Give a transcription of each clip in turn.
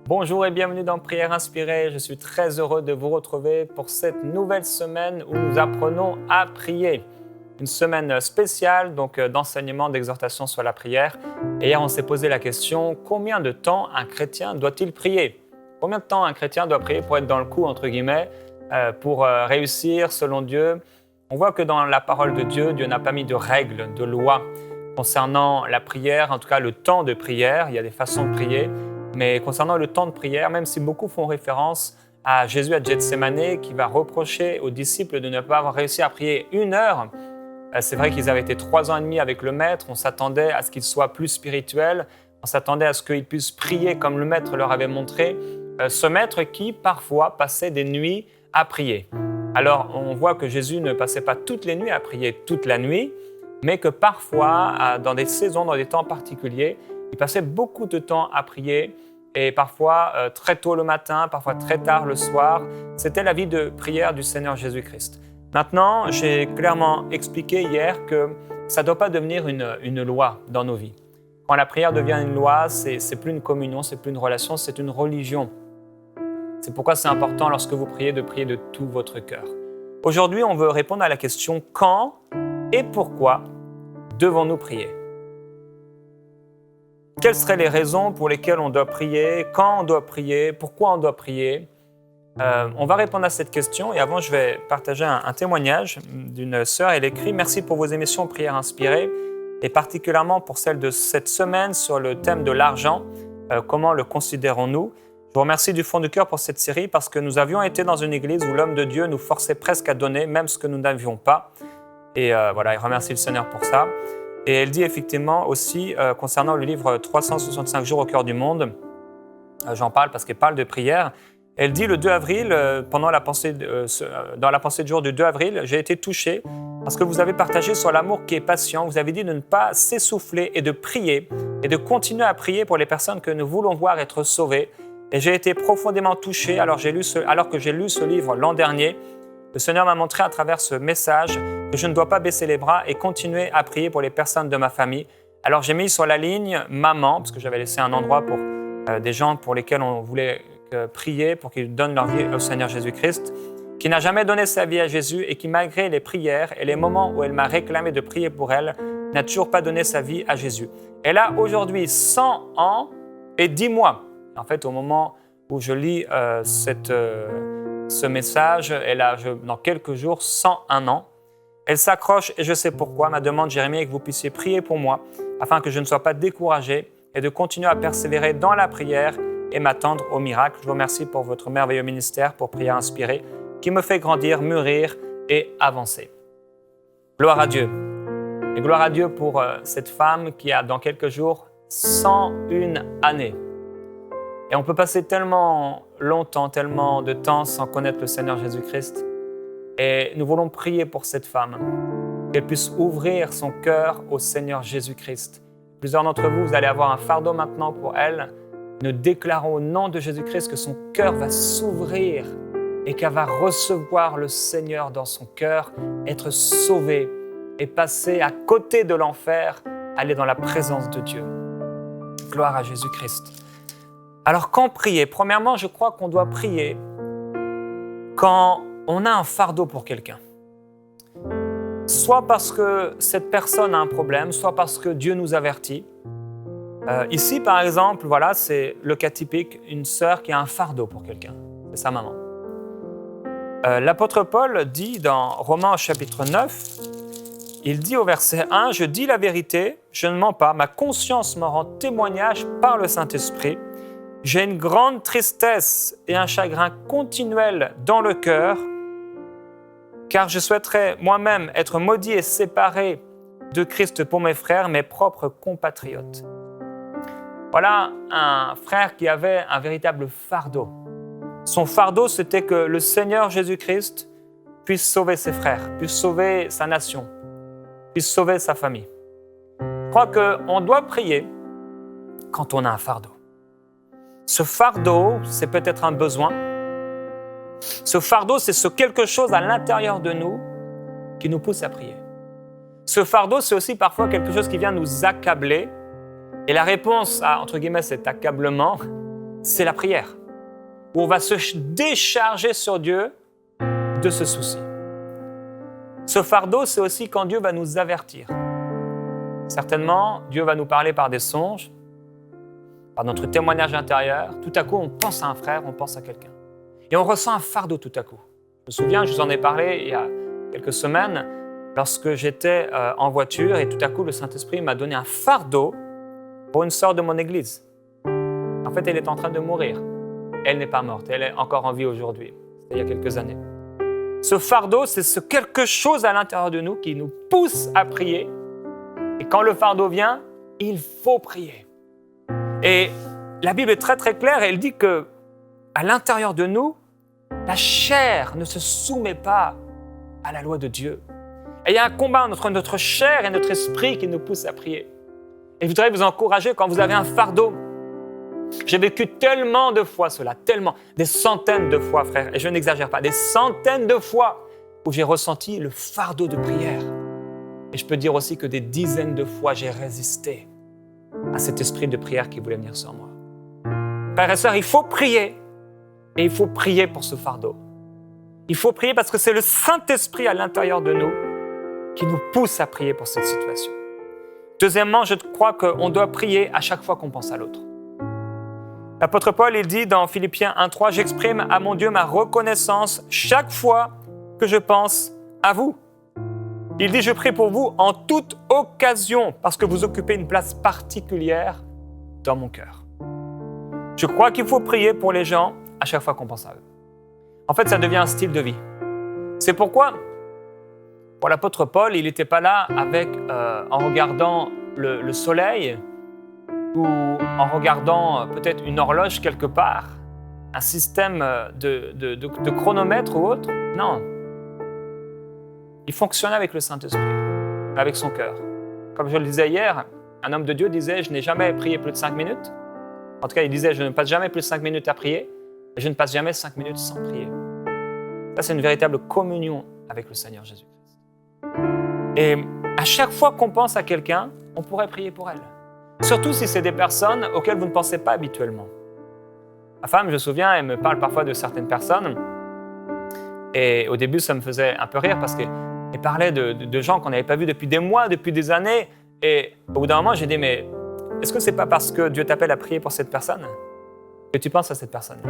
Bonjour et bienvenue dans Prière Inspirée. Je suis très heureux de vous retrouver pour cette nouvelle semaine où nous apprenons à prier. Une semaine spéciale d'enseignement, d'exhortation sur la prière. Et hier, on s'est posé la question, combien de temps un chrétien doit-il prier ? Combien de temps un chrétien doit prier pour être dans le coup, entre guillemets, pour réussir selon Dieu ? On voit que dans la parole de Dieu, Dieu n'a pas mis de règles, de lois concernant la prière, en tout cas le temps de prière. Il y a des façons de prier. Mais concernant le temps de prière, même si beaucoup font référence à Jésus à Gethsémanée qui va reprocher aux disciples de ne pas avoir réussi à prier 1 heure, c'est vrai qu'ils avaient été 3 ans et demi avec le Maître, on s'attendait à ce qu'il soit plus spirituel, on s'attendait à ce qu'il puisse prier comme le Maître leur avait montré, ce Maître qui parfois passait des nuits à prier. Alors on voit que Jésus ne passait pas toutes les nuits à prier toute la nuit, mais que parfois, dans des saisons, dans des temps particuliers, il passait beaucoup de temps à prier et parfois très tôt le matin, parfois très tard le soir. C'était la vie de prière du Seigneur Jésus-Christ. Maintenant, j'ai clairement expliqué hier que ça ne doit pas devenir une loi dans nos vies. Quand la prière devient une loi, c'est plus une communion, c'est plus une relation, c'est une religion. C'est pourquoi c'est important lorsque vous priez de prier de tout votre cœur. Aujourd'hui, on veut répondre à la question quand et pourquoi devons-nous prier ? Quelles seraient les raisons pour lesquelles on doit prier, quand on doit prier, pourquoi on doit prier ? On va répondre à cette question et avant je vais partager un témoignage d'une sœur. Elle écrit « Merci pour vos émissions Prière Inspirée et particulièrement pour celle de cette semaine sur le thème de l'argent. Comment le considérons-nous » Je vous remercie du fond du cœur pour cette série parce que nous avions été dans une église où l'homme de Dieu nous forçait presque à donner même ce que nous n'avions pas. Et voilà, il remercie le Seigneur pour ça. Et elle dit effectivement aussi, concernant le livre 365 jours au cœur du monde, j'en parle parce qu'elle parle de prière, elle dit le 2 avril, dans la pensée de jour du 2 avril, j'ai été touché parce que vous avez partagé sur l'amour qui est patient, vous avez dit de ne pas s'essouffler et de prier et de continuer à prier pour les personnes que nous voulons voir être sauvées. Et j'ai été profondément touché alors que j'ai lu ce livre l'an dernier. Le Seigneur m'a montré à travers ce message que je ne dois pas baisser les bras et continuer à prier pour les personnes de ma famille. Alors j'ai mis sur la ligne maman, parce que j'avais laissé un endroit pour des gens pour lesquels on voulait prier, pour qu'ils donnent leur vie au Seigneur Jésus-Christ, qui n'a jamais donné sa vie à Jésus et qui, malgré les prières et les moments où elle m'a réclamé de prier pour elle, n'a toujours pas donné sa vie à Jésus. Elle a aujourd'hui 100 ans et 10 mois. En fait, au moment où je lis ce message, elle a dans quelques jours 101 ans. Elle s'accroche et je sais pourquoi. Ma demande, Jérémie, est que vous puissiez prier pour moi afin que je ne sois pas découragé et de continuer à persévérer dans la prière et m'attendre au miracle. Je vous remercie pour votre merveilleux ministère pour Prière Inspirée qui me fait grandir, mûrir et avancer. Gloire à Dieu. Et gloire à Dieu pour cette femme qui a dans quelques jours 101 années. Et on peut passer tellement longtemps, tellement de temps sans connaître le Seigneur Jésus-Christ. Et nous voulons prier pour cette femme, qu'elle puisse ouvrir son cœur au Seigneur Jésus-Christ. Plusieurs d'entre vous, vous allez avoir un fardeau maintenant pour elle. Nous déclarons au nom de Jésus-Christ que son cœur va s'ouvrir et qu'elle va recevoir le Seigneur dans son cœur, être sauvée et passer à côté de l'enfer, aller dans la présence de Dieu. Gloire à Jésus-Christ. Alors, quand prier ? Premièrement, je crois qu'on doit prier quand on a un fardeau pour quelqu'un. Soit parce que cette personne a un problème, soit parce que Dieu nous avertit. Ici, par exemple, voilà, c'est le cas typique, une sœur qui a un fardeau pour quelqu'un. C'est sa maman. L'apôtre Paul dit dans Romains chapitre 9, il dit au verset 1, « Je dis la vérité, je ne mens pas, ma conscience m'en rend témoignage par le Saint-Esprit. J'ai une grande tristesse et un chagrin continuel dans le cœur, car je souhaiterais moi-même être maudit et séparé de Christ pour mes frères, mes propres compatriotes. » Voilà un frère qui avait un véritable fardeau. Son fardeau, c'était que le Seigneur Jésus-Christ puisse sauver ses frères, puisse sauver sa nation, puisse sauver sa famille. Je crois qu'on doit prier quand on a un fardeau. Ce fardeau, c'est peut-être un besoin. Ce fardeau, c'est ce quelque chose à l'intérieur de nous qui nous pousse à prier. Ce fardeau, c'est aussi parfois quelque chose qui vient nous accabler. Et la réponse à, entre guillemets, cet accablement, c'est la prière, où on va se décharger sur Dieu de ce souci. Ce fardeau, c'est aussi quand Dieu va nous avertir. Certainement, Dieu va nous parler par des songes, par notre témoignage intérieur. Tout à coup, on pense à un frère, on pense à quelqu'un. Et on ressent un fardeau tout à coup. Je me souviens, je vous en ai parlé il y a quelques semaines, lorsque j'étais en voiture et tout à coup, le Saint-Esprit m'a donné un fardeau pour une sœur de mon église. En fait, elle est en train de mourir. Elle n'est pas morte, elle est encore en vie aujourd'hui. C'était il y a quelques années. Ce fardeau, c'est ce quelque chose à l'intérieur de nous qui nous pousse à prier. Et quand le fardeau vient, il faut prier. Et la Bible est très très claire, elle dit que à l'intérieur de nous, la chair ne se soumet pas à la loi de Dieu. Et il y a un combat entre notre chair et notre esprit qui nous pousse à prier. Et je voudrais vous encourager quand vous avez un fardeau. J'ai vécu tellement de fois cela, tellement, des centaines de fois, frère, et je n'exagère pas, des centaines de fois où j'ai ressenti le fardeau de prière. Et je peux dire aussi que des dizaines de fois, j'ai résisté à cet esprit de prière qui voulait venir sur moi. Frères et sœurs, il faut prier, et il faut prier pour ce fardeau. Il faut prier parce que c'est le Saint-Esprit à l'intérieur de nous qui nous pousse à prier pour cette situation. Deuxièmement, je crois qu'on doit prier à chaque fois qu'on pense à l'autre. L'apôtre Paul, il dit dans Philippiens 1,3 « J'exprime à mon Dieu ma reconnaissance chaque fois que je pense à vous. » Il dit « Je prie pour vous en toute occasion parce que vous occupez une place particulière dans mon cœur. » Je crois qu'il faut prier pour les gens à chaque fois qu'on pense à eux. En fait, ça devient un style de vie. C'est pourquoi, pour l'apôtre Paul, il n'était pas là en regardant le soleil ou en regardant peut-être une horloge quelque part, un système de chronomètre ou autre. Non. Il fonctionnait avec le Saint-Esprit, avec son cœur. Comme je le disais hier, un homme de Dieu disait « Je n'ai jamais prié plus de 5 minutes. » En tout cas, il disait « Je ne passe jamais plus de 5 minutes à prier et je ne passe jamais 5 minutes sans prier. » Ça, c'est une véritable communion avec le Seigneur Jésus-Christ. Et à chaque fois qu'on pense à quelqu'un, on pourrait prier pour elle. Surtout si c'est des personnes auxquelles vous ne pensez pas habituellement. Ma femme, je me souviens, elle me parle parfois de certaines personnes. Et au début, ça me faisait un peu rire parce qu'elle parlait de gens qu'on n'avait pas vus depuis des mois, depuis des années. Et au bout d'un moment, j'ai dit, mais est-ce que ce n'est pas parce que Dieu t'appelle à prier pour cette personne que tu penses à cette personne?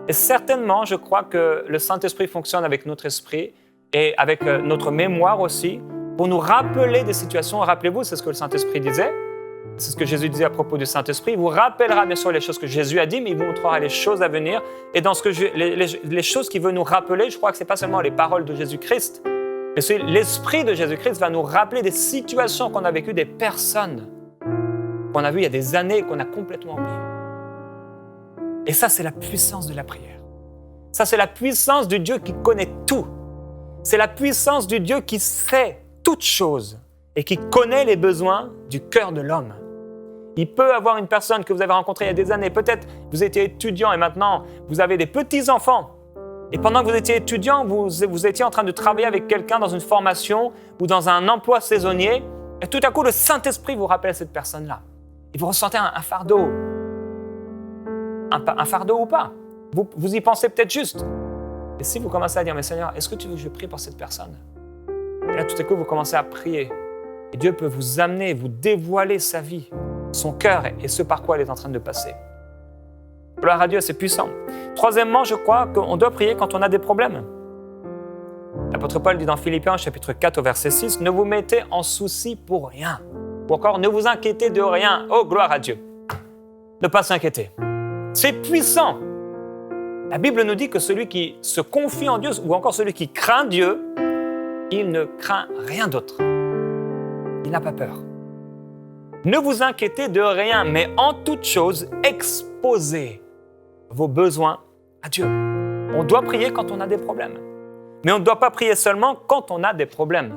Et certainement, je crois que le Saint-Esprit fonctionne avec notre esprit et avec notre mémoire aussi pour nous rappeler des situations. Rappelez-vous, c'est ce que le Saint-Esprit disait. C'est ce que Jésus disait à propos du Saint-Esprit. Il vous rappellera bien sûr les choses que Jésus a dit, mais il vous montrera les choses à venir. Et dans les choses qu'il veut nous rappeler, je crois que ce n'est pas seulement les paroles de Jésus-Christ, mais c'est l'Esprit de Jésus-Christ va nous rappeler des situations qu'on a vécues, des personnes qu'on a vues il y a des années et qu'on a complètement oubliées. Et ça, c'est la puissance de la prière. Ça, c'est la puissance du Dieu qui connaît tout. C'est la puissance du Dieu qui sait toutes choses et qui connaît les besoins du cœur de l'homme. Il peut avoir une personne que vous avez rencontrée il y a des années. Peut-être vous étiez étudiant et maintenant vous avez des petits-enfants. Et pendant que vous étiez étudiant, vous étiez en train de travailler avec quelqu'un dans une formation ou dans un emploi saisonnier. Et tout à coup, le Saint-Esprit vous rappelle cette personne-là. Et vous ressentez un fardeau. Un fardeau ou pas. Vous y pensez peut-être juste. Et si vous commencez à dire, mais Seigneur, est-ce que tu veux que je prie pour cette personne? Et là, tout à coup, vous commencez à prier. Et Dieu peut vous amener, vous dévoiler sa vie, son cœur et ce par quoi elle est en train de passer. Gloire à Dieu, c'est puissant. Troisièmement, je crois qu'on doit prier quand on a des problèmes. L'apôtre Paul dit dans Philippiens, chapitre 4, au verset 6, « Ne vous mettez en souci pour rien. » Ou encore, « Ne vous inquiétez de rien. » Oh, gloire à Dieu. Ne pas s'inquiéter. C'est puissant. La Bible nous dit que celui qui se confie en Dieu, ou encore celui qui craint Dieu, il ne craint rien d'autre. Il n'a pas peur. Ne vous inquiétez de rien, mais en toute chose, exposez vos besoins à Dieu. On doit prier quand on a des problèmes. Mais on ne doit pas prier seulement quand on a des problèmes.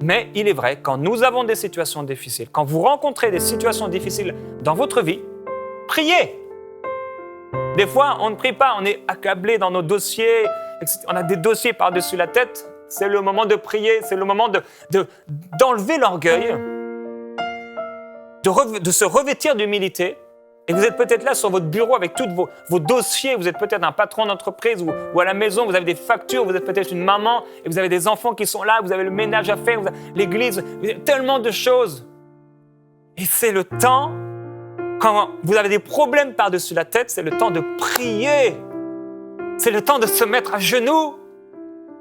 Mais il est vrai, quand nous avons des situations difficiles, quand vous rencontrez des situations difficiles dans votre vie, priez. Des fois, on ne prie pas, on est accablé dans nos dossiers, on a des dossiers par-dessus la tête. C'est le moment de prier, c'est le moment d'enlever l'orgueil, de se revêtir d'humilité Et vous êtes peut-être là sur votre bureau avec tous vos dossiers, vous êtes peut-être un patron d'entreprise ou à la maison, vous avez des factures, vous êtes peut-être une maman et vous avez des enfants qui sont là, vous avez le ménage à faire, l'église, vous avez tellement de choses. Et c'est le temps, quand vous avez des problèmes par-dessus la tête, c'est le temps de prier. C'est le temps de se mettre à genoux.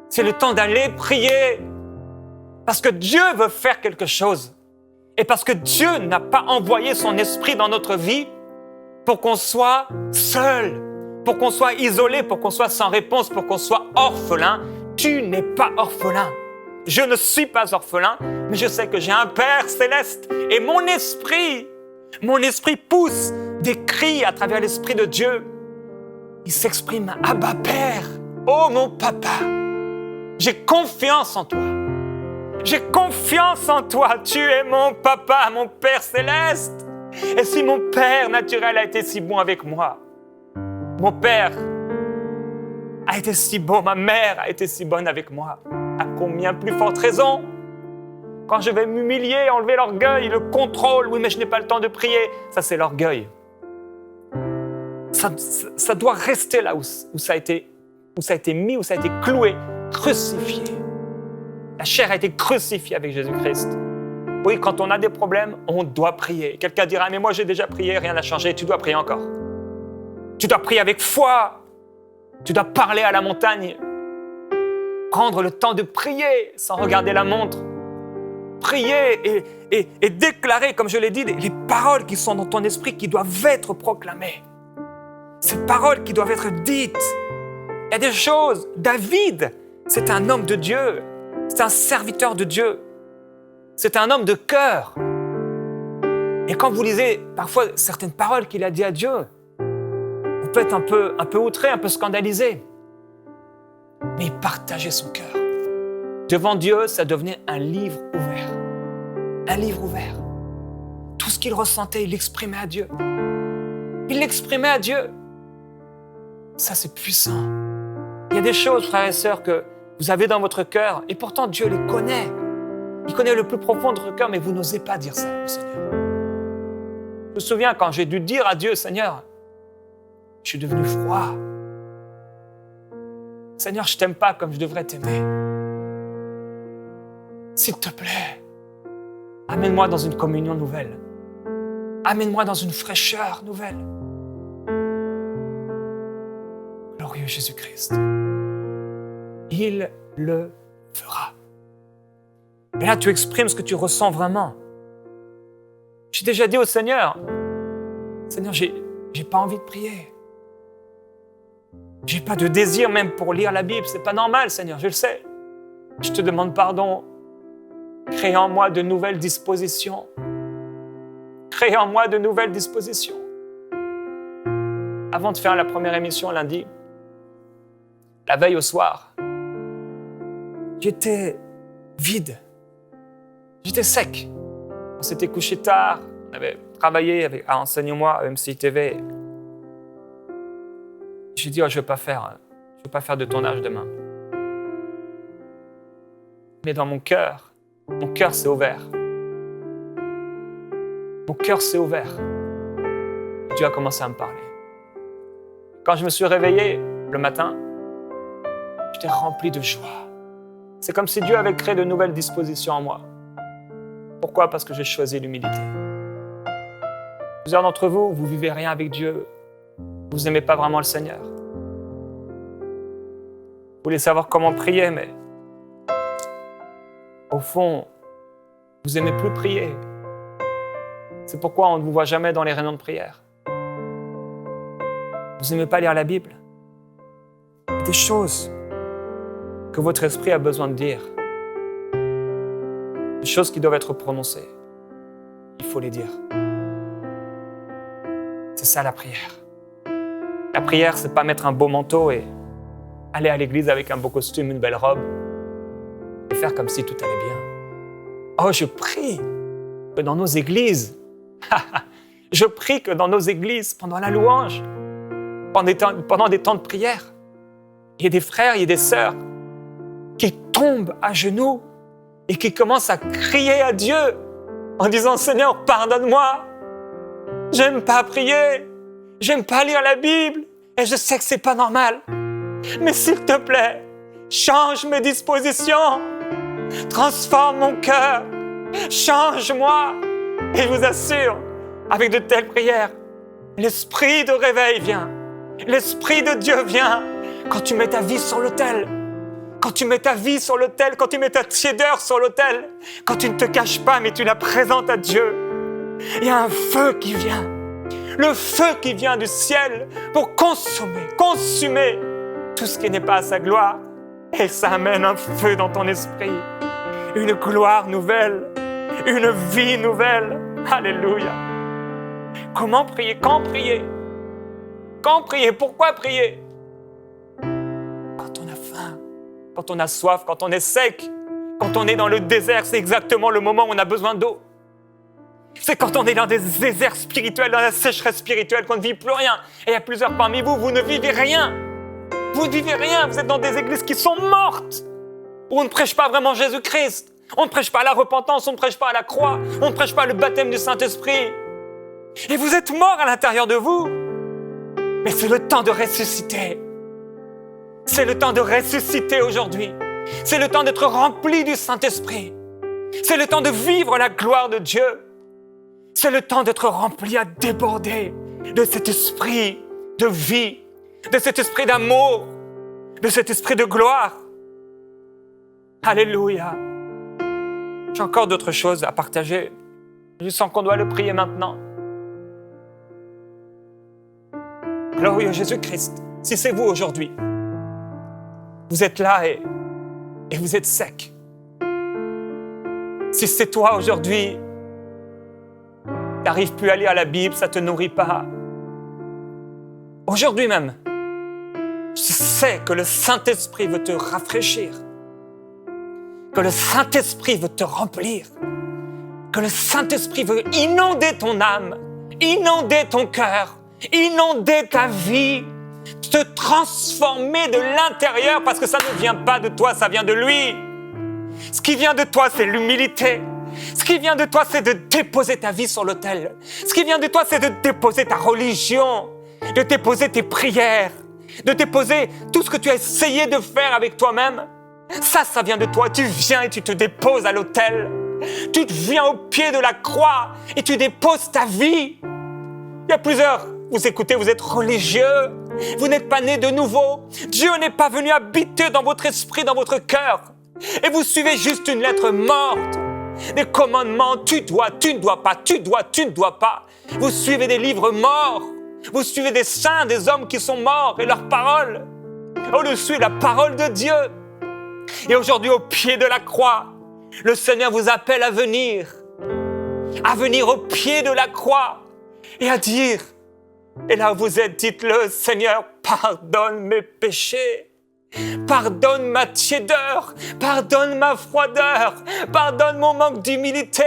C'est le temps d'aller prier. Parce que Dieu veut faire quelque chose. Et parce que Dieu n'a pas envoyé son esprit dans notre vie pour qu'on soit seul, pour qu'on soit isolé, pour qu'on soit sans réponse, pour qu'on soit orphelin. Tu n'es pas orphelin. Je ne suis pas orphelin, mais je sais que j'ai un Père céleste. Et mon esprit pousse des cris à travers l'Esprit de Dieu. Il s'exprime, Abba Père, oh mon papa, j'ai confiance en toi. J'ai confiance en toi, tu es mon papa, mon Père céleste. Et si mon Père naturel a été si bon avec moi, mon Père a été si bon, ma mère a été si bonne avec moi, à combien plus forte raison, quand je vais m'humilier, enlever l'orgueil, le contrôle, oui mais je n'ai pas le temps de prier, ça c'est l'orgueil. Ça doit rester là où ça a été mis, où ça a été cloué, crucifié. La chair a été crucifiée avec Jésus-Christ. Oui, quand on a des problèmes, on doit prier. Quelqu'un dira, mais moi j'ai déjà prié, rien n'a changé, tu dois prier encore. Tu dois prier avec foi. Tu dois parler à la montagne. Prendre le temps de prier sans regarder la montre. Prier et déclarer, comme je l'ai dit, les paroles qui sont dans ton esprit, qui doivent être proclamées. Ces paroles qui doivent être dites. Il y a des choses. David, c'est un homme de Dieu. C'est un serviteur de Dieu. C'est un homme de cœur. Et quand vous lisez parfois certaines paroles qu'il a dit à Dieu, vous pouvez être un peu outré, un peu scandalisé. Mais il partageait son cœur. Devant Dieu, ça devenait un livre ouvert. Un livre ouvert. Tout ce qu'il ressentait, il l'exprimait à Dieu. Il l'exprimait à Dieu. Ça, c'est puissant. Il y a des choses, frères et sœurs, que vous avez dans votre cœur, et pourtant Dieu les connaît. Il connaît le plus profond de votre cœur, mais vous n'osez pas dire ça au Seigneur. Je me souviens quand j'ai dû dire à Dieu, Seigneur, je suis devenu froid. Seigneur, je ne t'aime pas comme je devrais t'aimer. S'il te plaît, amène-moi dans une communion nouvelle. Amène-moi dans une fraîcheur nouvelle. Glorieux Jésus-Christ. Il le fera. Et là, tu exprimes ce que tu ressens vraiment. J'ai déjà dit au Seigneur, Seigneur, j'ai pas envie de prier. J'ai pas de désir même pour lire la Bible. C'est pas normal, Seigneur, je le sais. Je te demande pardon. Crée en moi de nouvelles dispositions. Crée en moi de nouvelles dispositions. Avant de faire la première émission lundi, la veille au soir, j'étais vide. J'étais sec. On s'était couché tard. On avait travaillé à Enseigne-moi, à MCI TV. J'ai dit, je ne vais pas faire de tournage demain. Mais dans mon cœur s'est ouvert. Mon cœur s'est ouvert. Dieu a commencé à me parler. Quand je me suis réveillé le matin, j'étais rempli de joie. C'est comme si Dieu avait créé de nouvelles dispositions en moi. Pourquoi? Parce que j'ai choisi l'humilité. Plusieurs d'entre vous, vous vivez rien avec Dieu. Vous n'aimez pas vraiment le Seigneur. Vous voulez savoir comment prier, mais au fond, vous n'aimez plus prier. C'est pourquoi on ne vous voit jamais dans les réunions de prière. Vous n'aimez pas lire la Bible. Il y a des choses que votre esprit a besoin de dire. Des choses qui doivent être prononcées. Il faut les dire. C'est ça la prière. La prière, c'est pas mettre un beau manteau et aller à l'église avec un beau costume, une belle robe et faire comme si tout allait bien. Oh, je prie que dans nos églises, je prie que dans nos églises, pendant la louange, pendant des temps de prière, il y a des frères, il y a des sœurs qui tombent à genoux et qui commencent à crier à Dieu en disant « Seigneur, pardonne-moi. J'aime pas prier. J'aime pas lire la Bible. Et je sais que c'est pas normal. Mais s'il te plaît, change mes dispositions. Transforme mon cœur. Change-moi. Et je vous assure, avec de telles prières, l'esprit de réveil vient. L'esprit de Dieu vient quand tu mets ta vie sur l'autel. Quand tu mets ta vie sur l'autel, quand tu mets ta tiédeur sur l'autel, quand tu ne te caches pas mais tu la présentes à Dieu, il y a un feu qui vient. Le feu qui vient du ciel pour consumer tout ce qui n'est pas à sa gloire. Et ça amène un feu dans ton esprit, une gloire nouvelle, une vie nouvelle. Alléluia. Comment prier? Quand prier? Quand prier? Pourquoi prier? Quand on a faim, quand on a soif, quand on est sec, quand on est dans le désert, c'est exactement le moment où on a besoin d'eau. C'est quand on est dans des déserts spirituels, dans la sécheresse spirituelle, qu'on ne vit plus rien. Et il y a plusieurs parmi vous, vous ne vivez rien. Vous ne vivez rien, vous êtes dans des églises qui sont mortes, où on ne prêche pas vraiment Jésus-Christ. On ne prêche pas la repentance, on ne prêche pas la croix, on ne prêche pas le baptême du Saint-Esprit. Et vous êtes morts à l'intérieur de vous. Mais c'est le temps de ressusciter. C'est le temps de ressusciter aujourd'hui. C'est le temps d'être rempli du Saint-Esprit. C'est le temps de vivre la gloire de Dieu. C'est le temps d'être rempli à déborder de cet esprit de vie, de cet esprit d'amour, de cet esprit de gloire. Alléluia. J'ai encore d'autres choses à partager. Je sens qu'on doit le prier maintenant. Glorieux Jésus-Christ, si c'est vous aujourd'hui, vous êtes là et vous êtes sec. Si c'est toi aujourd'hui, tu n'arrives plus à lire la Bible, ça ne te nourrit pas. Aujourd'hui même, je sais que le Saint-Esprit veut te rafraîchir, que le Saint-Esprit veut te remplir, que le Saint-Esprit veut inonder ton âme, inonder ton cœur, inonder ta vie, te transformer de l'intérieur parce que ça ne vient pas de toi, ça vient de lui. Ce qui vient de toi, c'est l'humilité. Ce qui vient de toi, c'est de déposer ta vie sur l'autel. Ce qui vient de toi, c'est de déposer ta religion, de déposer tes prières, de déposer tout ce que tu as essayé de faire avec toi-même. Ça vient de toi. Tu viens et tu te déposes à l'autel. Tu viens au pied de la croix et tu déposes ta vie. Il y a plusieurs, vous écoutez, vous êtes religieux. Vous n'êtes pas nés de nouveau. Dieu n'est pas venu habiter dans votre esprit, dans votre cœur. Et vous suivez juste une lettre morte. Des commandements, tu dois, tu ne dois pas, tu dois, tu ne dois pas. Vous suivez des livres morts. Vous suivez des saints, des hommes qui sont morts et leurs paroles. Au lieu de suivre la parole de Dieu. Et aujourd'hui, au pied de la croix, le Seigneur vous appelle à venir au pied de la croix et à dire, et là où vous êtes, dites-le, Seigneur, pardonne mes péchés. Pardonne ma tiédeur, pardonne ma froideur, pardonne mon manque d'humilité,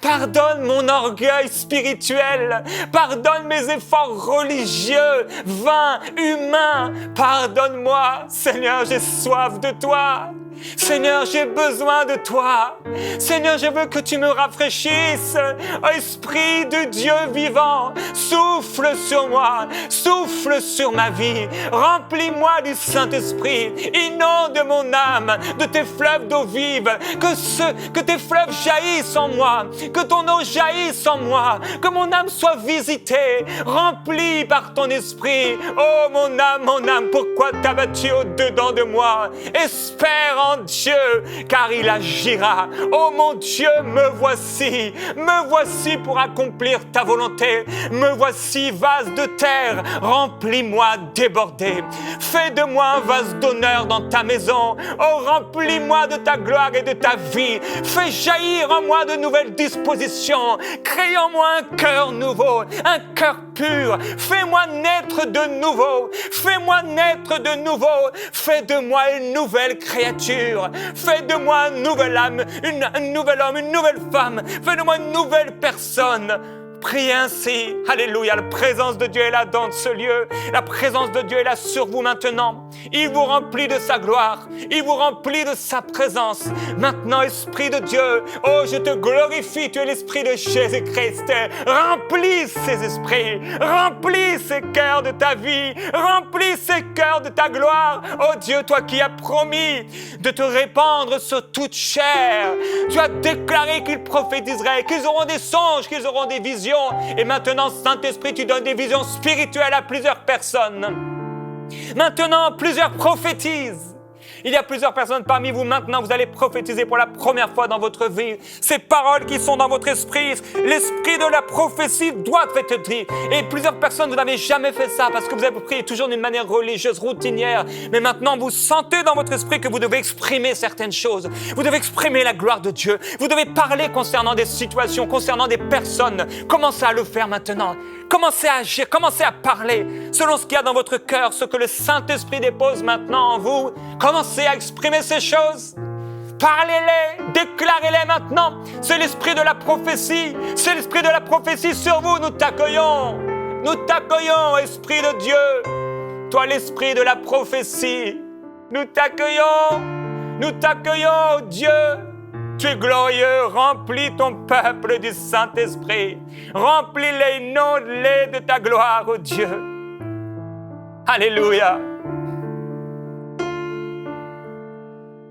pardonne mon orgueil spirituel, pardonne mes efforts religieux, vains, humains. Pardonne-moi, Seigneur, j'ai soif de toi. Seigneur, j'ai besoin de toi. Seigneur, je veux que tu me rafraîchisses. Esprit de Dieu vivant, souffle sur moi, souffle sur ma vie. Remplis-moi du Saint-Esprit. Inonde mon âme de tes fleuves d'eau vive. Que tes fleuves jaillissent en moi. Que ton eau jaillisse en moi. Que mon âme soit visitée, remplie par ton esprit. Oh mon âme, pourquoi t'as-tu au-dedans de moi? Espère en Dieu, car il agira. Oh mon Dieu, me voici pour accomplir ta volonté. Me voici, vase de terre, remplis-moi débordé. Fais de moi un vase d'honneur dans ta maison. Oh, remplis-moi de ta gloire et de ta vie. Fais jaillir en moi de nouvelles dispositions. Crée en moi un cœur nouveau, un cœur pur. Fais-moi naître de nouveau. Fais-moi naître de nouveau. Fais de moi une nouvelle créature. Fais de moi une nouvelle âme, un nouvel homme, une nouvelle femme. Fais de moi une nouvelle personne. Priez ainsi. Alléluia. La présence de Dieu est là dans ce lieu. La présence de Dieu est là sur vous maintenant. Il vous remplit de sa gloire. Il vous remplit de sa présence. Maintenant, Esprit de Dieu, oh, je te glorifie. Tu es l'Esprit de Jésus-Christ. Remplis ces esprits. Remplis ces cœurs de ta vie. Remplis ces cœurs de ta gloire. Oh Dieu, toi qui as promis de te répandre sur toute chair. Tu as déclaré qu'ils prophétiseraient, qu'ils auront des songes, qu'ils auront des visions. Et maintenant, Saint-Esprit, tu donnes des visions spirituelles à plusieurs personnes. Maintenant, plusieurs prophétisent. Il y a plusieurs personnes parmi vous maintenant, vous allez prophétiser pour la première fois dans votre vie. Ces paroles qui sont dans votre esprit, l'esprit de la prophétie doit être dit. Et plusieurs personnes, vous n'avez jamais fait ça parce que vous avez prié toujours d'une manière religieuse, routinière. Mais maintenant, vous sentez dans votre esprit que vous devez exprimer certaines choses. Vous devez exprimer la gloire de Dieu. Vous devez parler concernant des situations, concernant des personnes. Commencez à le faire maintenant. Commencez à agir, commencez à parler selon ce qu'il y a dans votre cœur, ce que le Saint-Esprit dépose maintenant en vous. Commencez à exprimer ces choses. Parlez-les, déclarez-les maintenant. C'est l'esprit de la prophétie. C'est l'esprit de la prophétie sur vous. Nous t'accueillons. Nous t'accueillons, Esprit de Dieu. Toi, l'esprit de la prophétie. Nous t'accueillons. Nous t'accueillons, Dieu. Tu es glorieux, remplis ton peuple du Saint-Esprit. Remplis-les, inonde-les de ta gloire, ô Dieu. Alléluia.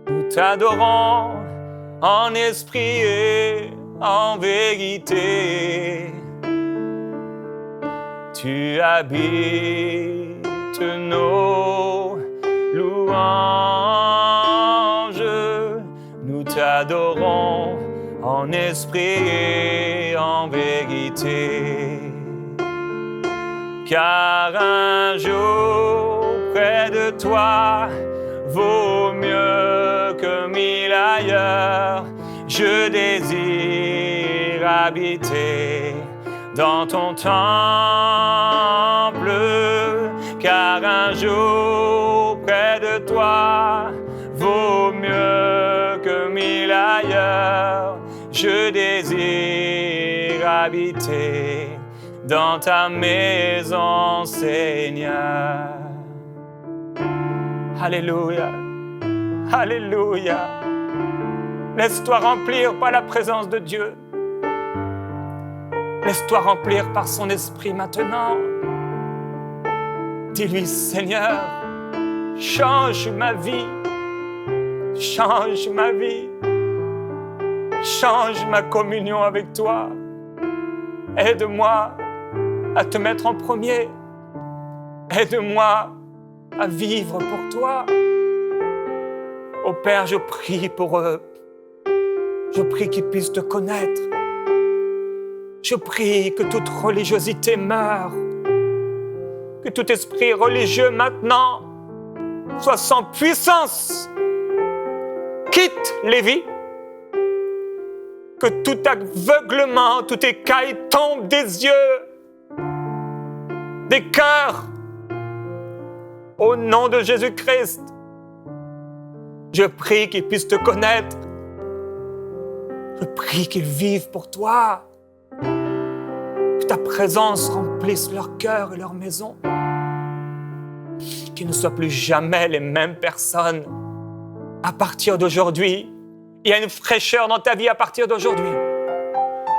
Nous t'adorons en esprit et en vérité. Tu habites nos louanges. Nous t'adorons en esprit et en vérité. Car un jour près de toi vaut mieux que 1000 ailleurs. Je désire habiter dans ton temple. Car un jour près de toi vaut mieux que 1000 ailleurs. Je désire habiter dans ta maison, Seigneur. Alléluia. Alléluia. Laisse-toi remplir par la présence de Dieu. Laisse-toi remplir par son esprit maintenant. Dis-lui, Seigneur, change ma vie. Change ma vie. Change ma communion avec toi. Aide-moi à te mettre en premier. Aide-moi à vivre pour toi. Ô Père, je prie pour eux. Je prie qu'ils puissent te connaître. Je prie que toute religiosité meure. Que tout esprit religieux maintenant soit sans puissance. Quitte les vies. Que tout aveuglement, tout écaille tombe des yeux, des cœurs. Au nom de Jésus-Christ, je prie qu'ils puissent te connaître. Je prie qu'ils vivent pour toi. Que ta présence remplisse leur cœur et leur maison. Qu'ils ne soient plus jamais les mêmes personnes. À partir d'aujourd'hui, il y a une fraîcheur dans ta vie à partir d'aujourd'hui.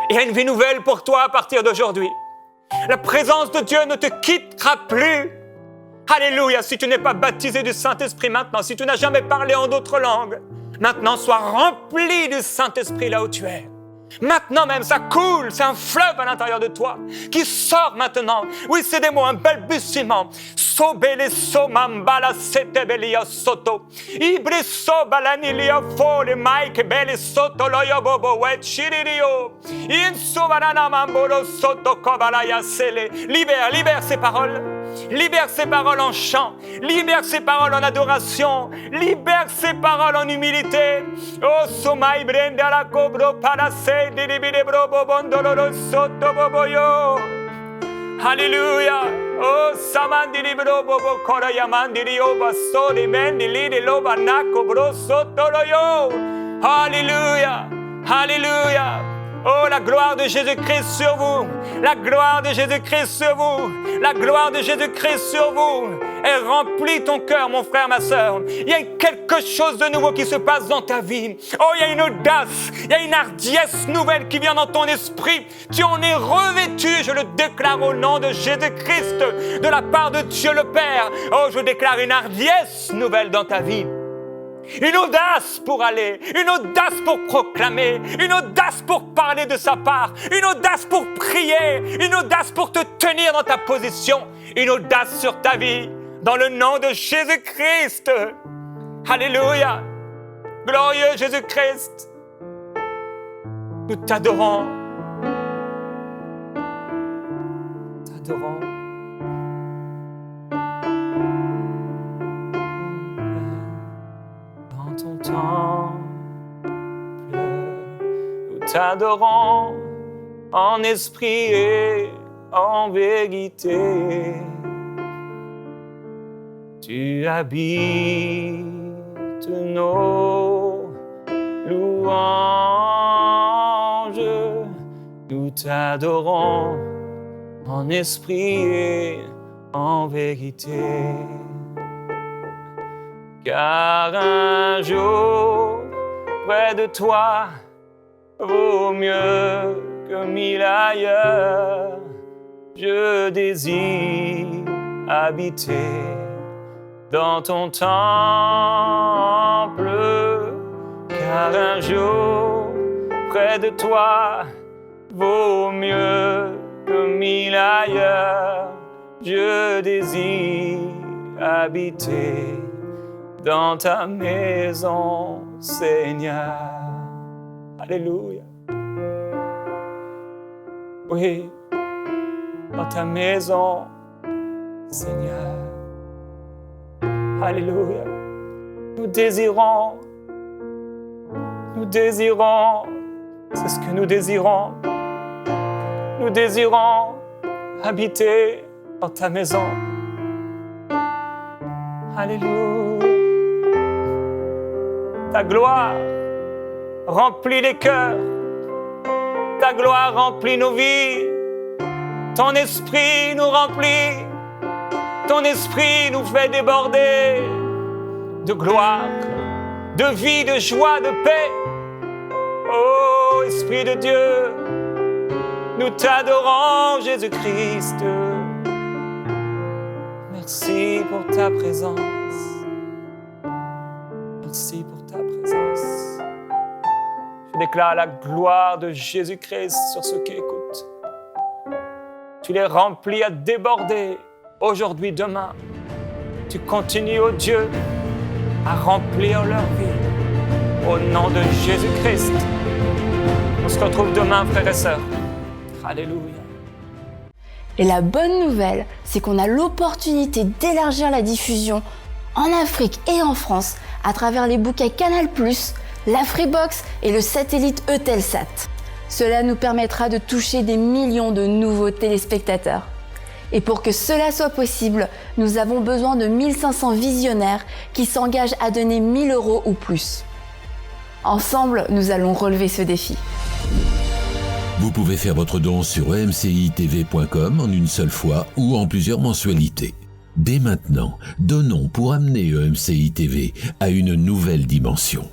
Il y a une vie nouvelle pour toi à partir d'aujourd'hui. La présence de Dieu ne te quittera plus. Alléluia, si tu n'es pas baptisé du Saint-Esprit maintenant, si tu n'as jamais parlé en d'autres langues, maintenant sois rempli du Saint-Esprit là où tu es. Maintenant même, ça coule, c'est un fleuve à l'intérieur de toi qui sort maintenant. Oui, c'est des mots, un balbutiement. Sobele somambala setebelia soto. Ibre sobalanilia fole maike bele soto loyo bobo wet shiririo. In sobarana mambolo soto kobalaya sele. Libère ces paroles. Libère ces paroles en chant. Libère ces paroles en adoration. Libère ces paroles en humilité. Oh, somai brenda la cobro para se diribide brobo bondoloro soto boboyo. Alléluia. Oh, samandiri brobo kora yamandiri oba sori mendili de loba nako bro soto loyo. Alléluia. Alléluia. Oh, la gloire de Jésus-Christ sur vous. La gloire de Jésus-Christ sur vous. La gloire de Jésus-Christ sur vous. Elle remplit ton cœur, mon frère, ma sœur. Il y a quelque chose de nouveau qui se passe dans ta vie. Oh, il y a une audace, il y a une hardiesse nouvelle qui vient dans ton esprit. Tu en es revêtu, je le déclare au nom de Jésus-Christ, de la part de Dieu le Père. Oh, je déclare une hardiesse nouvelle dans ta vie. Une audace pour aller, une audace pour proclamer, une audace pour parler de sa part, une audace pour prier, une audace pour te tenir dans ta position, une audace sur ta vie, dans le nom de Jésus-Christ. Alléluia. Glorieux Jésus-Christ. Nous t'adorons. T'adorons. Ton temple, nous t'adorons en esprit et en vérité. Tu habites nos louanges, nous t'adorons en esprit et en vérité. Car un jour près de toi vaut mieux que 1000 ailleurs. Je désire habiter dans ton temple. Car un jour près de toi vaut mieux que 1000 ailleurs. Je désire habiter dans ta maison, Seigneur. Alléluia. Oui, dans ta maison, Seigneur. Alléluia. Nous désirons, c'est ce que nous désirons. Nous désirons habiter dans ta maison. Alléluia. Ta gloire remplit les cœurs. Ta gloire remplit nos vies. Ton esprit nous remplit. Ton esprit nous fait déborder de gloire, de vie, de joie, de paix. Oh, Esprit de Dieu, nous t'adorons, Jésus-Christ. Merci pour ta présence. Merci pour ta présence. Je déclare la gloire de Jésus-Christ sur ceux qui écoutent. Tu les remplis à déborder aujourd'hui, demain. Tu continues, oh Dieu, à remplir leur vie. Au nom de Jésus-Christ. On se retrouve demain, frères et sœurs. Alléluia. Et la bonne nouvelle, c'est qu'on a l'opportunité d'élargir la diffusion en Afrique et en France à travers les bouquets Canal+, la Freebox et le satellite Eutelsat. Cela nous permettra de toucher des millions de nouveaux téléspectateurs. Et pour que cela soit possible, nous avons besoin de 1500 visionnaires qui s'engagent à donner 1 000 € ou plus. Ensemble, nous allons relever ce défi. Vous pouvez faire votre don sur emcitv.com en une seule fois ou en plusieurs mensualités. Dès maintenant, donnons pour amener EMCI TV à une nouvelle dimension.